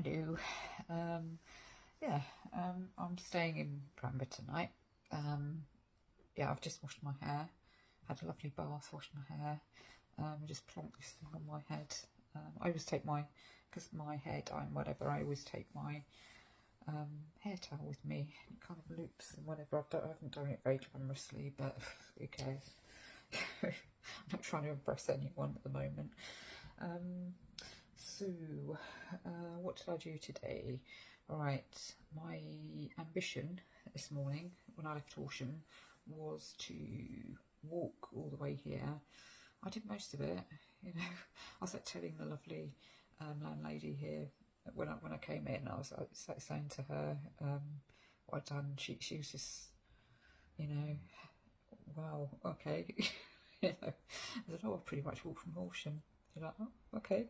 Hello. Um, yeah, I'm staying in Bramber tonight. Yeah, I've just washed my hair, had a lovely bath, washed my hair, just plonked this thing on my head. I always take because my hair dye and whatever, I always take my hair towel with me. It kind of loops and whatever. I haven't done it very glamorously, but who cares? I'm not trying to impress anyone at the moment. So, what did I do today? Right, my ambition this morning when I left Horsham was to walk all the way here. I did most of it, you know. I was like telling the lovely landlady here when I came in. I was like saying to her what I'd done. She was just, you know, wow, okay. You know, I said, oh, I pretty much walked from Horsham. She's like, oh, okay.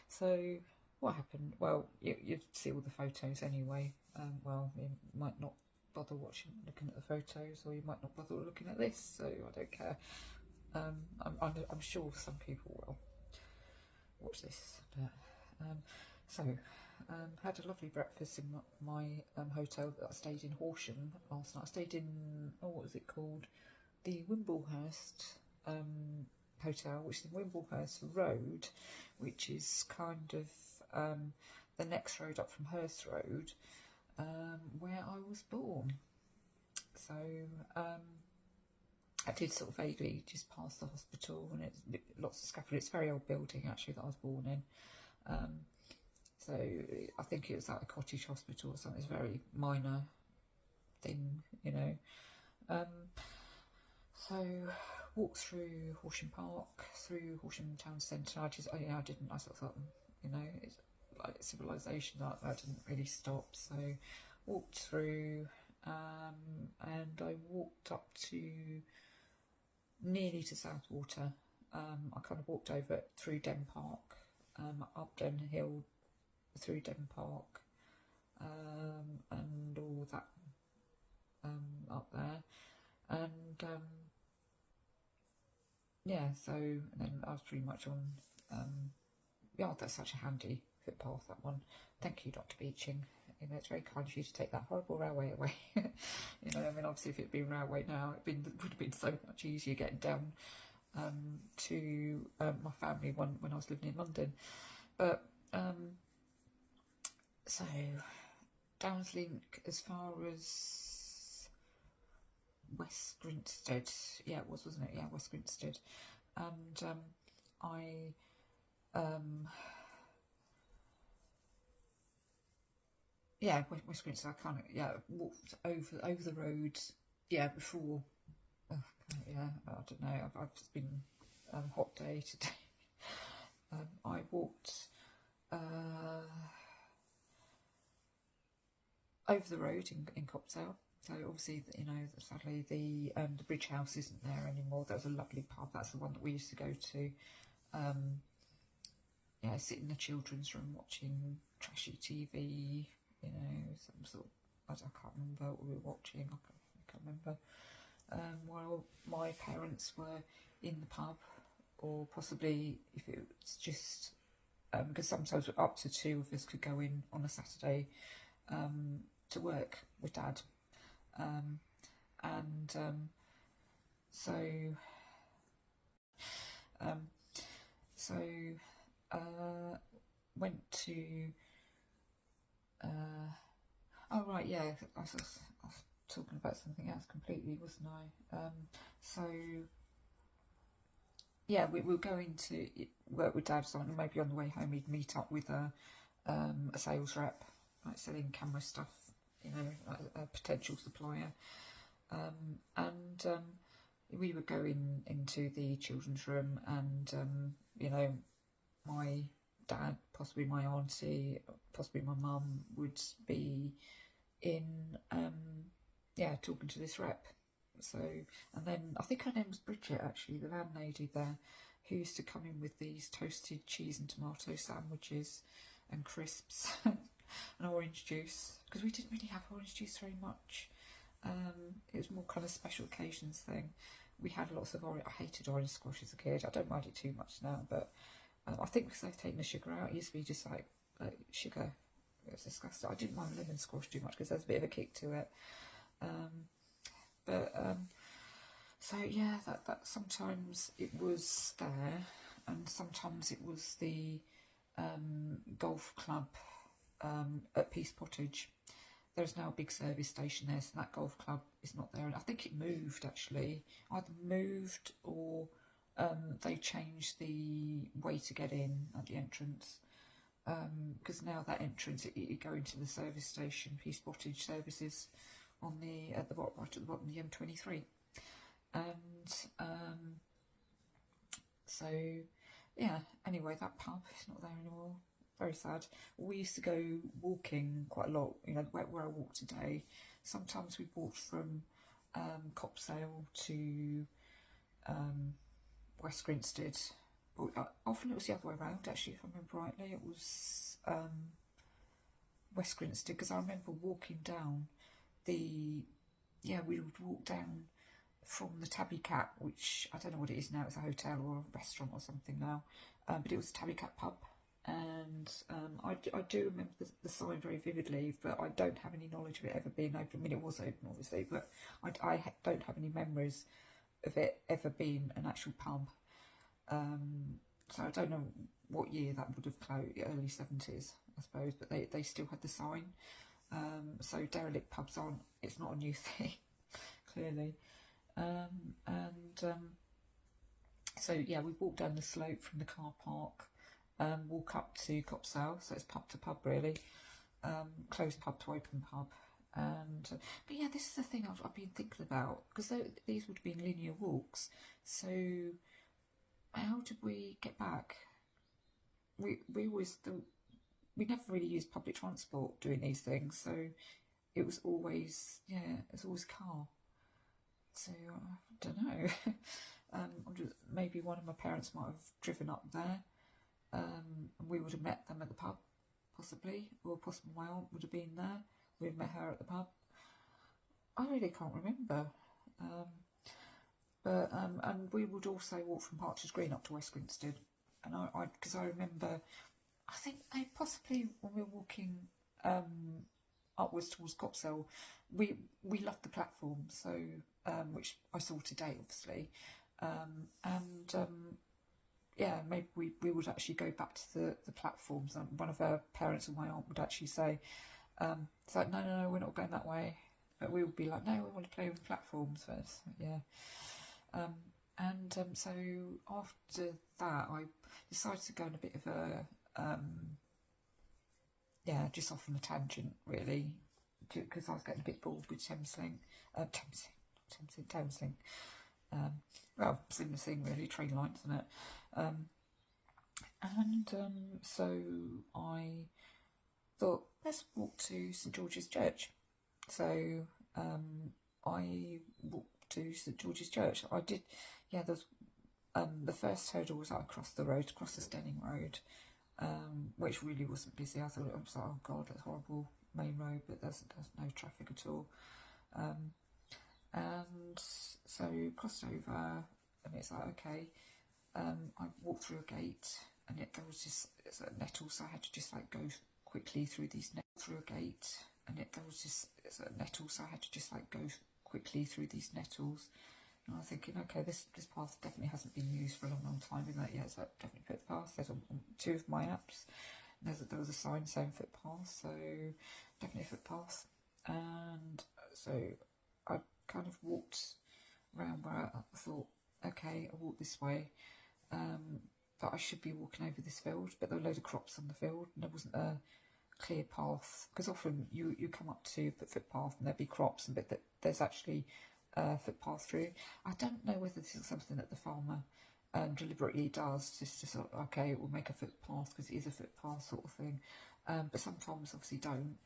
So what happened? Well, you'd see all the photos anyway. Well, you might not bother looking at the photos, or you might not bother looking at this, so I don't care. I'm sure some people will watch this. But, had a lovely breakfast in my hotel that I stayed in Horsham last night. I stayed in, what was it called? The Wimblehurst hotel, which is in Wimblehurst Road, which is kind of the next road up from Hurst Road, where I was born. So I did sort of vaguely just pass the hospital, and it's lots of scaffolding. It's a very old building actually that I was born in. So I think it was like a cottage hospital or something. It's a very minor thing, you know. So walked through Horsham Park, through Horsham Town Centre. I didn't. I sort of thought, you know, it's like civilization that didn't really stop. So walked through, and I walked up to nearly to Southwater. I kind of walked over through Den Park, up Den Hill, through Den Park, and all that up there, and yeah, so then I was pretty much on, yeah, that's such a handy footpath, that one. Thank you, Dr. Beeching. You know, it's very kind of you to take that horrible railway away. You know, I mean, obviously if it'd been railway now, it would have been so much easier getting down to my family when I was living in London. But, so, Downslink as far as West Grinstead, yeah, it was, wasn't it? Yeah, West Grinstead. And yeah, West Grinstead. I kind of walked over the road. Yeah, before. Yeah, I don't know. I've just been hot day today. I walked over the road in Copsale. So obviously, you know, sadly the Bridge House isn't there anymore. That was a lovely pub. That's the one that we used to go to. Yeah, sit in the children's room watching trashy TV. You know, some sort of, I can't remember what we were watching. I can't remember. While my parents were in the pub, or possibly if it was just because sometimes up to two of us could go in on a Saturday to work with Dad. Went to oh right, yeah, I was talking about something else completely, wasn't I? So yeah, we were going to work with Dad, so maybe on the way home he'd meet up with a sales rep, like selling camera stuff, you know, a potential supplier, and we were going into the children's room, and you know, my dad, possibly my auntie, possibly my mum would be in yeah, talking to this rep. So, and then I think her name was Bridget, actually, the landlady there, who used to come in with these toasted cheese and tomato sandwiches and crisps and orange juice, because we didn't really have orange juice very much. It was more kind of special occasions thing. We had lots of orange. I hated orange squash as a kid. I don't mind it too much now, but I think because they've taken the sugar out, it used to be just like like sugar. It was disgusting. I didn't mind lemon squash too much because there's a bit of a kick to it. So yeah, that sometimes it was there, and sometimes it was the golf club at Peace Pottage. There's now a big service station there, so that golf club is not there. And I think it moved, actually. Either moved or they changed the way to get in at the entrance. Because now that entrance, you go into the service station, Peace Pottage services, on at the bottom, right at the bottom of the M23. And so, yeah, anyway, that pub is not there anymore. Very sad. We used to go walking quite a lot, you know, where I walk today. Sometimes we walked from Copsale to West Grinstead. But often it was the other way around, actually, if I remember rightly. It was West Grinstead, because I remember walking down we would walk down from the Tabby Cat, which I don't know what it is now, it's a hotel or a restaurant or something now, but it was a Tabby Cat pub. And I do remember the sign very vividly, but I don't have any knowledge of it ever being open. I mean, it was open, obviously, but I don't have any memories of it ever being an actual pub. So I don't know what year that would have closed, early 70s, I suppose, but they still had the sign. So derelict pubs it's not a new thing, clearly. So yeah, we walked down the slope from the car park, walk up to Copsale, so it's pub to pub really, closed pub to open pub. But yeah, this is the thing I've been thinking about, because these would have been linear walks, so how did we get back? We never really used public transport doing these things, so it was always car. So I don't know. Maybe one of my parents might have driven up there, and we would have met them at the pub, possibly, or possibly my aunt would have been there. We'd met her at the pub. I really can't remember. And we would also walk from Partridge Green up to West Grinstead, and because I remember, I think possibly when we were walking upwards towards Copsale, we loved the platform, so which I saw today, obviously, yeah, maybe we would actually go back to the platforms. And one of our parents and my aunt would actually say, it's like, no, we're not going that way. But we would be like, no, we want to play with platforms first. Yeah. So after that, I decided to go on a bit of a, just off on a tangent, really, because I was getting a bit bored with Thameslink. Well, similar thing, really, train lines, isn't it? So I thought, let's walk to St George's Church. So I walked to St George's Church. I did, yeah, there's the first hurdle was across the road, across the Steyning Road, which really wasn't busy. I thought, I was like, oh God, that's horrible main road, but there's no traffic at all. And so crossed over, and it's like, okay, I walked through a gate, and yet there was just nettles, so I had to just like go quickly through these nettles. And I'm thinking, okay, this path definitely hasn't been used for a long time. Isn't it? Yeah, so definitely footpath. There's on two of my apps. There was a sign saying footpath, so definitely footpath. And so I kind of walked around where I thought, okay, I'll walk this way, but I should be walking over this field, but there were a load of crops on the field, and there wasn't a clear path, because often you come up to the footpath and there'd be crops, and but there's actually a footpath through. I don't know whether this is something that the farmer deliberately does, just to sort of, okay, it will make a footpath because it is a footpath sort of thing, but some farmers obviously don't,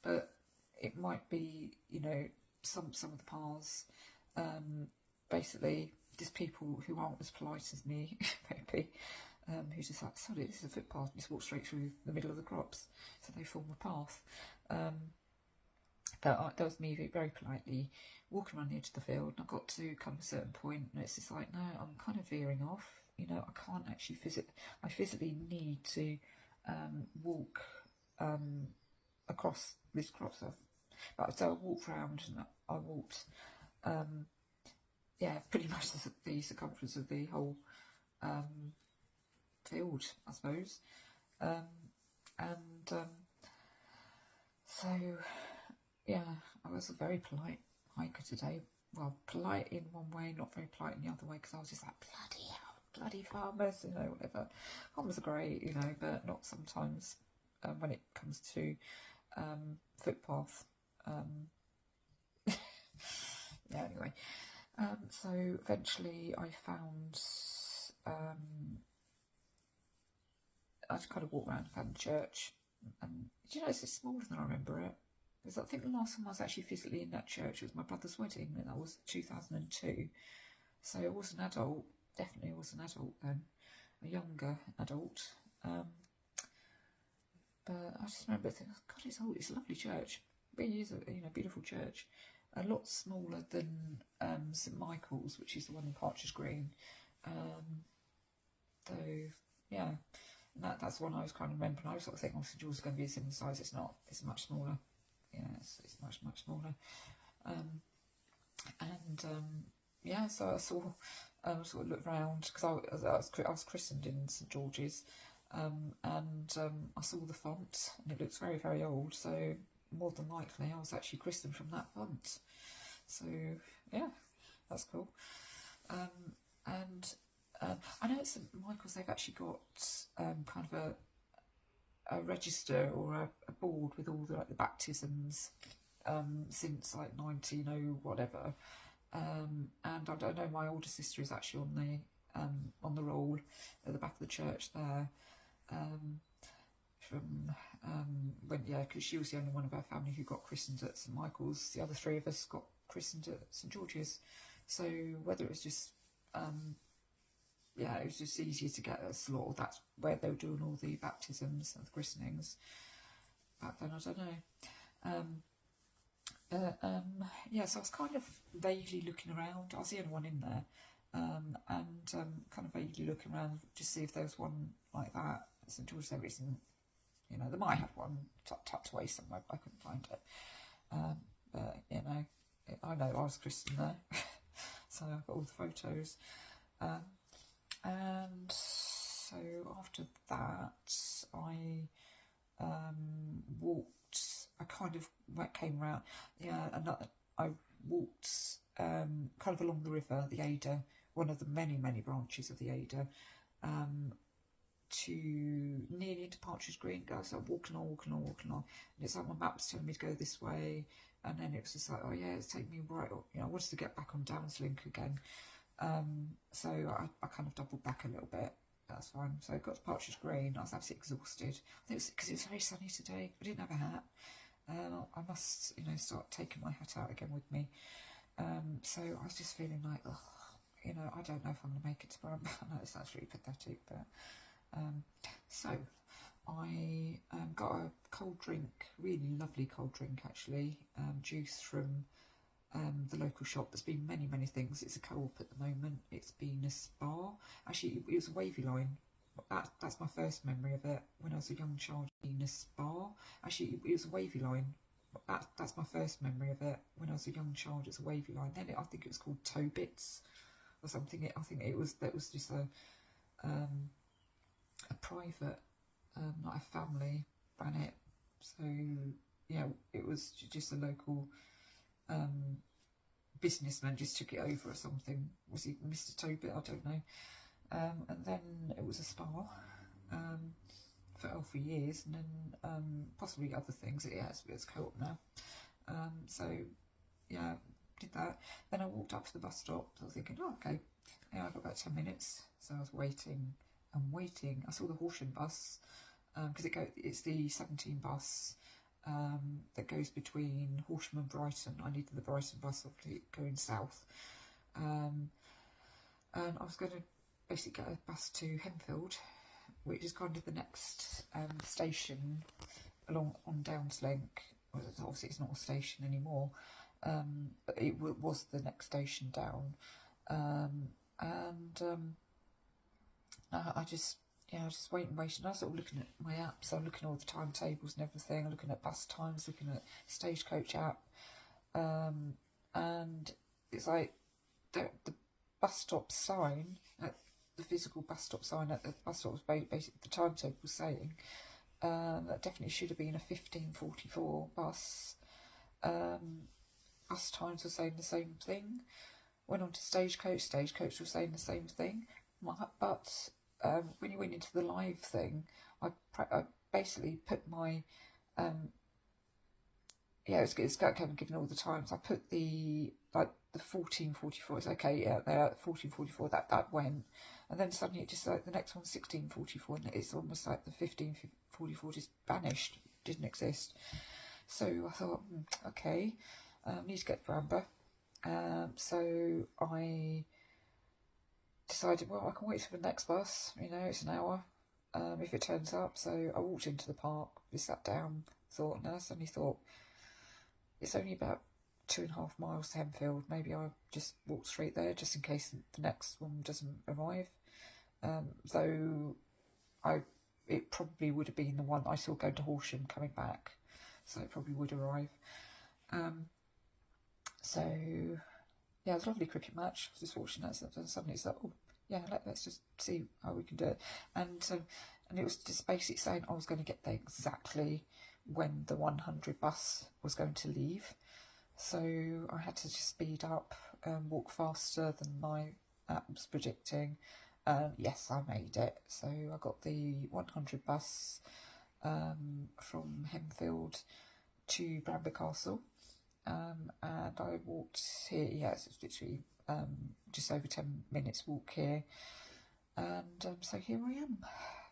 but it might be, you know, some of the paths, basically just people who aren't as polite as me, maybe, who just like, sorry, this is a footpath, just walk straight through the middle of the crops, so they form a path. But that was me very politely walking around the edge of the field, and I got to kind of a certain point, and it's just like, no, I'm kind of veering off, you know, I can't actually I physically need to walk across this cross. So I walked round and I walked, yeah, pretty much the circumference of the whole field, I suppose. So, yeah, I was a very polite hiker today. Well, polite in one way, not very polite in the other way, because I was just like, bloody hell, bloody farmers, you know, whatever. Farmers are great, you know, but not sometimes when it comes to footpath. Yeah, anyway. So eventually I found, I just kind of walked around and found the church. And do you know, it's smaller than I remember it. Because I think the last time I was actually physically in that church was my brother's wedding, and that was 2002. So I was an adult, definitely was an adult then, a younger adult. But I just remember thinking, oh, God, it's old, it's a lovely church. It really is a beautiful church. A lot smaller than St Michael's, which is the one in Partridge Green. So, yeah, and that's the one I was kind of remembering. I was sort of thinking, oh, St George's is going to be a similar size. It's not, it's much smaller. Yeah, it's much smaller. Yeah, so I saw, sort of looked round, because I was christened in St George's, and I saw the font, and it looks very, very old, so more than likely I was actually christened from that font. So yeah, that's cool. I know at St Michael's they've actually got kind of a register or a board with all the baptisms since like 1900 whatever. And I don't know, my older sister is actually on the roll at the back of the church there. Because she was the only one of our family who got christened at St Michael's. The other three of us got christened at St George's. So whether it was just, it was just easier to get a slot, or that's where they were doing all the baptisms and the christenings back then, I don't know. Yeah, so I was kind of vaguely looking around. I was the only one in there, and kind of vaguely looking around to see if there was one like that at St George's. There isn't. You know, they might have one tucked away somewhere, but I couldn't find it. But, you know, I know I was christened there, so I've got all the photos. And so after that, I came around, I walked kind of along the river, the Ada, one of the many, many branches of the Ada, to nearly into Partridge Green. I was like walking on, and it's like my map was telling me to go this way, and then it was just like, oh yeah, it's taking me right up. You know, I wanted to get back on Downslink again, so I kind of doubled back a little bit. That's fine. So I got to Partridge Green. I was absolutely exhausted. I think it was because it was very sunny today. I didn't have a hat. I must, you know, start taking my hat out again with me. So I was just feeling like, oh, you know, I don't know if I'm going to make it to Bramber. I know it sounds really pathetic, but so I got a cold drink, really lovely cold drink actually, juice from the local shop. There's been many, many things. It's a co-op at the moment. It's been a spa. Actually, it was a wavy line. That's my first memory of it. When I was a young child, being a spa. Actually, it was a wavy line. That's my first memory of it. When I was a young child, it's a wavy line. Then I think it was called Toe Bits or something. I think that was just a private, not a family, ran it. So yeah, it was just a local businessman just took it over or something. Was he Mr. Tobit? I don't know. And then it was a spa for years, and then possibly other things. It's co-op now. So yeah, did that. Then I walked up to the bus stop. So I was thinking, oh, okay, yeah, I've got about 10 minutes. So I was waiting and waiting. I saw the Horsham bus because it's the 17 bus that goes between Horsham and Brighton. I needed the Brighton bus, obviously, going south. And I was going to basically get a bus to Henfield, which is kind of the next station on Downslink. Well, obviously it's not a station anymore, but it was the next station down. I just, yeah, I was just waiting. I was sort of looking at my apps. I'm looking at all the timetables and everything. I'm looking at bus times, looking at Stagecoach app. And it's like the bus stop sign, the physical bus stop sign at the bus stop was basically the timetable was saying that definitely should have been a 15:44 bus. Bus times were saying the same thing. Went on to Stagecoach was saying the same thing. But when you went into the live thing, I basically put my it's kind of given all the times. I put the 14:44. It's okay, yeah, there 14:44. That went, and then suddenly it just like the next one's 16:44, and it's almost like the 15:44 just vanished, didn't exist. So I thought, okay, need to get Bramber. So I decided, well, I can wait for the next bus. You know, it's an hour if it turns up. So I walked into the park, just sat down, thought, and I suddenly thought, it's only about 2.5 miles to Henfield. Maybe I'll just walk straight there just in case the next one doesn't arrive. Though it probably would have been the one I saw going to Horsham coming back, so it probably would arrive. So yeah, it was a lovely cricket match. I was just watching that, and suddenly it's like, oh yeah, let's just see how we can do it. And it was just basically saying I was going to get there exactly when the 100 bus was going to leave. So I had to just speed up and walk faster than my app was predicting. Yes, I made it. So I got the 100 bus from Henfield to Bramber Castle. And I walked here, yes, it's literally just over 10 minutes walk here. And so here I am,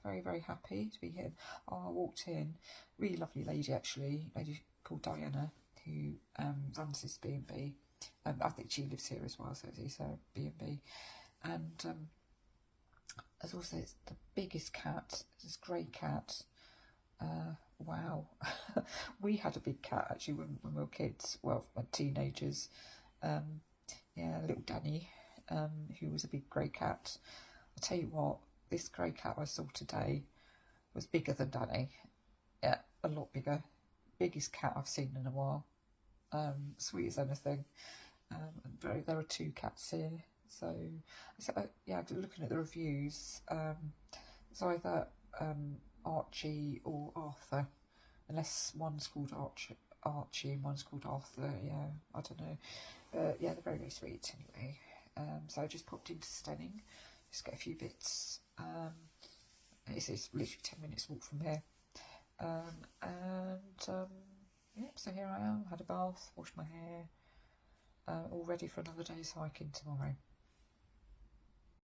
very, very happy to be here. I walked in, really lovely lady actually, lady called Diana, who runs this B&B. I think she lives here as well, so it's a B&B. And as also, it's the biggest cat, this grey cat. Wow. We had a big cat actually when we were kids, well, when teenagers. Yeah, little Danny, who was a big grey cat. I'll tell you what, this grey cat I saw today was bigger than Danny. Yeah, a lot bigger. Biggest cat I've seen in a while. Sweet as anything. There are 2 cats here. So yeah, looking at the reviews, it's either Archie or Arthur, unless one's called Archie and one's called Arthur. Yeah, I don't know. But yeah, they're very, very sweet anyway. So I just popped into Steyning, just get a few bits. It's literally 10 minutes walk from here. Yeah, so here I am, had a bath, washed my hair, all ready for another day's hiking tomorrow.